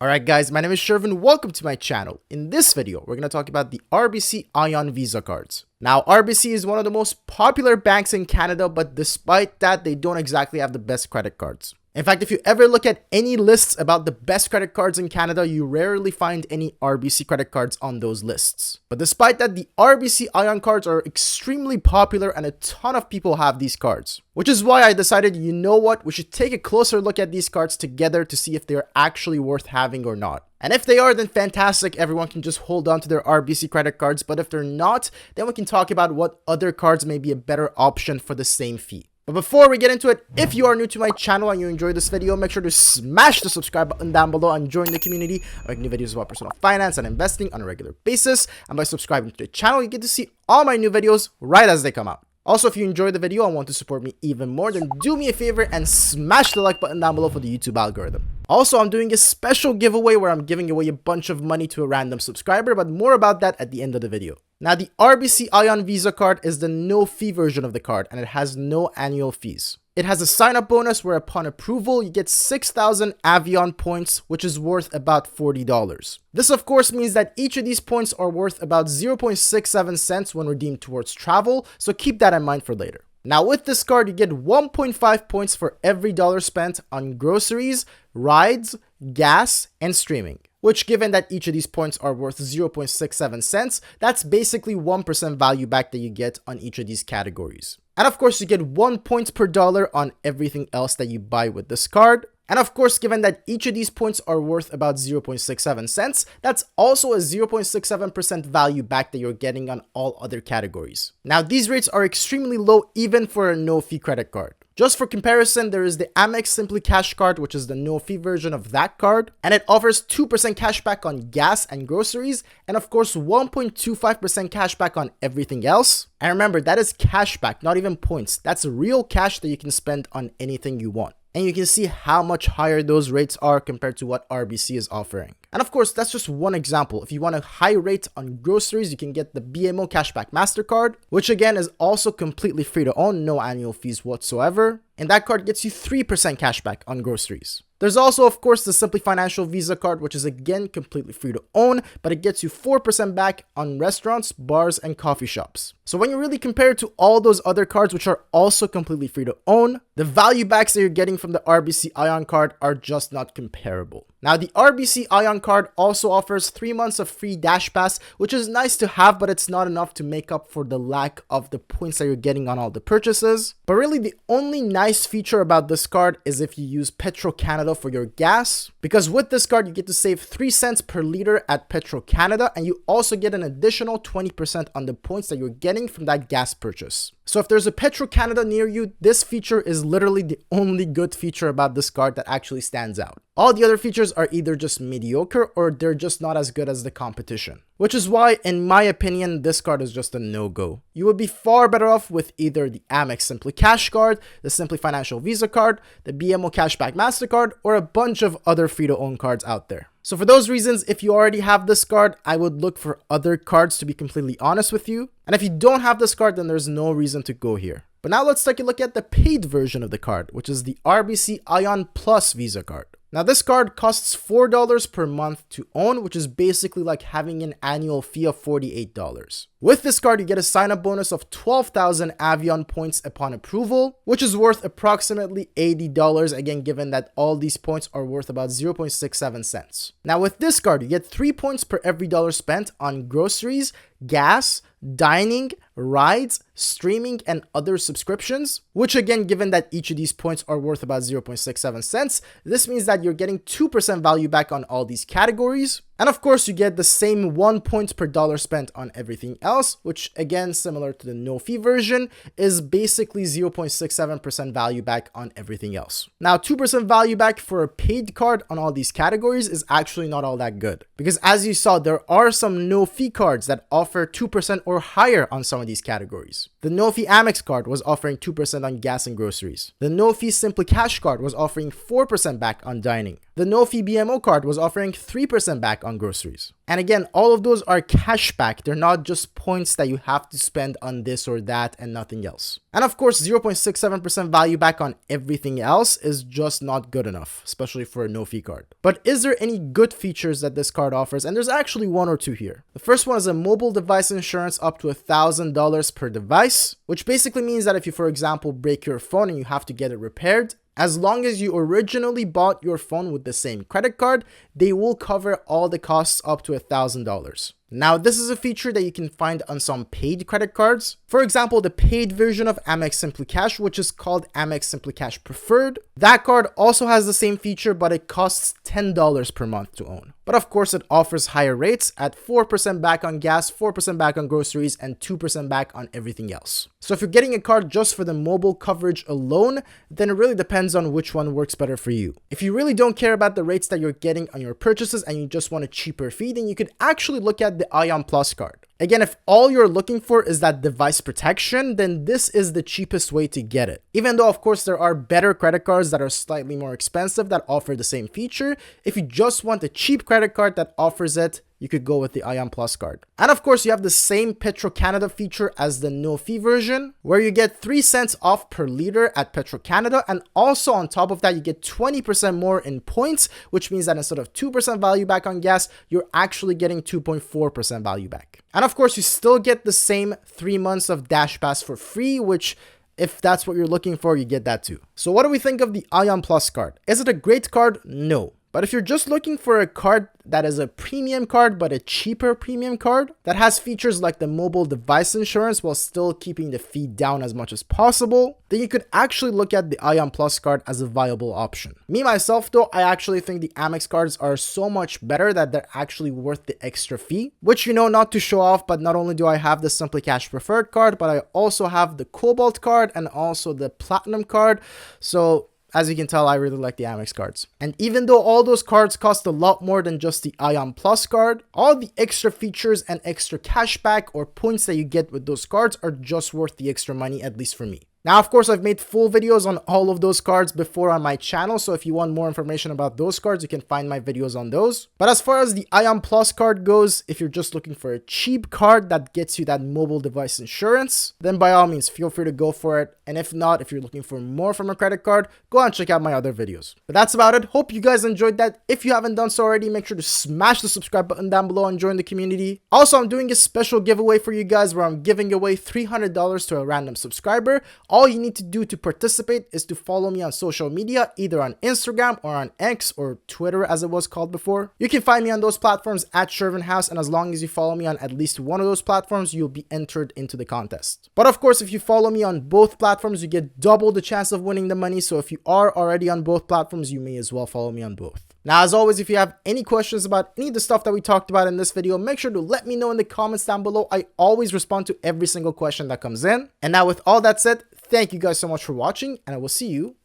Alright guys, my name is Shervin. Welcome to my channel. In this video, we're going to talk about the RBC Ion Visa cards. Now, RBC is one of the most popular banks in Canada, but despite that, they don't exactly have the best credit cards. In fact, if you ever look at any lists about the best credit cards in Canada, you rarely find any RBC credit cards on those lists. But despite that, the RBC Ion cards are extremely popular and a ton of people have these cards. Which is why I decided, you know what, we should take a closer look at these cards together to see if they're actually worth having or not. And if they are, then fantastic, everyone can just hold on to their RBC credit cards. But if they're not, then we can talk about what other cards may be a better option for the same fee. But before we get into it, if you are new to my channel and you enjoyed this video, make sure to smash the subscribe button down below and join the community. I make new videos about personal finance and investing on a regular basis. And by subscribing to the channel, you get to see all my new videos right as they come out. Also, if you enjoyed the video and want to support me even more, then do me a favor and smash the like button down below for the YouTube algorithm. Also, I'm doing a special giveaway where I'm giving away a bunch of money to a random subscriber, but more about that at the end of the video. Now, the RBC Ion Visa Card is the no-fee version of the card, and it has no annual fees. It has a sign-up bonus where upon approval, you get 6,000 Avion points, which is worth about $40. This of course means that each of these points are worth about 0.67 cents when redeemed towards travel, so keep that in mind for later. Now with this card, you get 1.5 points for every dollar spent on groceries, rides, gas, and streaming. Which, given that each of these points are worth 0.67 cents, that's basically 1% value back that you get on each of these categories. And of course, you get 1 point per dollar on everything else that you buy with this card. And of course, given that each of these points are worth about 0.67 cents, that's also a 0.67% value back that you're getting on all other categories. Now, these rates are extremely low even for a no-fee credit card. Just for comparison, there is the Amex Simply Cash card, which is the no-fee version of that card, and it offers 2% cash back on gas and groceries, and of course 1.25% cash back on everything else. And remember, that is cash back, not even points. That's real cash that you can spend on anything you want. And you can see how much higher those rates are compared to what RBC is offering. And of course, that's just one example. If you want a high rate on groceries, you can get the BMO Cashback MasterCard, which again is also completely free to own, no annual fees whatsoever. And that card gets you 3% cashback on groceries. There's also, of course, the Simply Financial Visa card, which is again completely free to own, but it gets you 4% back on restaurants, bars, and coffee shops. So when you really compare it to all those other cards, which are also completely free to own, the value backs that you're getting from the RBC Ion card are just not comparable. Now, the RBC Ion card also offers 3 months of free DashPass, which is nice to have, but it's not enough to make up for the lack of the points that you're getting on all the purchases. But really, the only nice feature about this card is if you use Petro-Canada for your gas, because with this card, you get to save 3 cents per liter at Petro-Canada, and you also get an additional 20% on the points that you're getting from that gas purchase. So if there's a Petro-Canada near you, this feature is literally the only good feature about this card that actually stands out. All the other features are either just mediocre or they're just not as good as the competition. Which is why, in my opinion, this card is just a no-go. You would be far better off with either the Amex Simply Cash card, the Simply Financial Visa card, the BMO Cashback MasterCard, or a bunch of other free-to-own cards out there. So for those reasons, if you already have this card, I would look for other cards, to be completely honest with you. And if you don't have this card, then there's no reason to go here. But now let's take a look at the paid version of the card, which is the RBC Ion Plus Visa Card. Now this card costs $4 per month to own, which is basically like having an annual fee of $48. With this card, you get a sign-up bonus of 12,000 Avion points upon approval, which is worth approximately $80, again, given that all these points are worth about 0.67 cents. Now with this card, you get 3 points per every dollar spent on groceries, gas, dining, rides, streaming, and other subscriptions, which again, given that each of these points are worth about 0.67 cents, this means that you're getting 2% value back on all these categories. And of course, you get the same 1 point per dollar spent on everything else, which again, similar to the no-fee version, is basically 0.67% value back on everything else. Now, 2% value back for a paid card on all these categories is actually not all that good. Because as you saw, there are some no-fee cards that offer 2% or higher on some of these categories. The no-fee Amex card was offering 2% on gas and groceries. The no-fee Simply Cash card was offering 4% back on dining. The no-fee BMO card was offering 3% back on groceries. And again, all of those are cash back. They're not just points that you have to spend on this or that and nothing else. And of course, 0.67% value back on everything else is just not good enough, especially for a no-fee card. But is there any good features that this card offers? And there's actually one or two here. The first one is a mobile device insurance up to $1,000 per device, which basically means that if you, for example, break your phone and you have to get it repaired, as long as you originally bought your phone with the same credit card, they will cover all the costs up to $1,000. Now, this is a feature that you can find on some paid credit cards. For example, the paid version of Amex Simply Cash, which is called Amex Simply Cash Preferred. That card also has the same feature, but it costs $10 per month to own. But of course, it offers higher rates at 4% back on gas, 4% back on groceries, and 2% back on everything else. So if you're getting a card just for the mobile coverage alone, then it really depends on which one works better for you. If you really don't care about the rates that you're getting on your purchases and you just want a cheaper fee, then you could actually look at the Ion Plus card. Again, if all you're looking for is that device protection, then this is the cheapest way to get it. Even though, of course, there are better credit cards that are slightly more expensive that offer the same feature, if you just want a cheap credit card that offers it, you could go with the Ion Plus card. And of course, you have the same Petro-Canada feature as the no-fee version, where you get 3 cents off per liter at Petro-Canada, and also on top of that, you get 20% more in points, which means that instead of 2% value back on gas, you're actually getting 2.4% value back. And of course, you still get the same 3 months of DashPass for free, which if that's what you're looking for, you get that too. So what do we think of the Ion Plus card? Is it a great card? No. But if you're just looking for a card that is a premium card, but a cheaper premium card that has features like the mobile device insurance while still keeping the fee down as much as possible, then you could actually look at the Ion Plus card as a viable option. Me, myself, though, I actually think the Amex cards are so much better that they're actually worth the extra fee, which, you know, not to show off, but not only do I have the Simply Cash Preferred card, but I also have the Cobalt card and also the Platinum card. So as you can tell, I really like the Amex cards. And even though all those cards cost a lot more than just the Ion Plus card, all the extra features and extra cashback or points that you get with those cards are just worth the extra money, at least for me. Now, of course, I've made full videos on all of those cards before on my channel, so if you want more information about those cards, you can find my videos on those. But as far as the Ion Plus card goes, if you're just looking for a cheap card that gets you that mobile device insurance, then by all means, feel free to go for it. And if not, if you're looking for more from a credit card, go and check out my other videos. But that's about it. Hope you guys enjoyed that. If you haven't done so already, make sure to smash the subscribe button down below and join the community. Also, I'm doing a special giveaway for you guys where I'm giving away $300 to a random subscriber. All you need to do to participate is to follow me on social media, either on Instagram or on X or Twitter as it was called before. You can find me on those platforms at Shervin House, and as long as you follow me on at least one of those platforms, you'll be entered into the contest. But of course, if you follow me on both platforms, you get double the chance of winning the money. So if you are already on both platforms, you may as well follow me on both. Now, as always, if you have any questions about any of the stuff that we talked about in this video, make sure to let me know in the comments down below. I always respond to every single question that comes in. And now with all that said, thank you guys so much for watching, and I will see you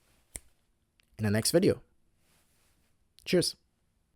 in the next video. Cheers.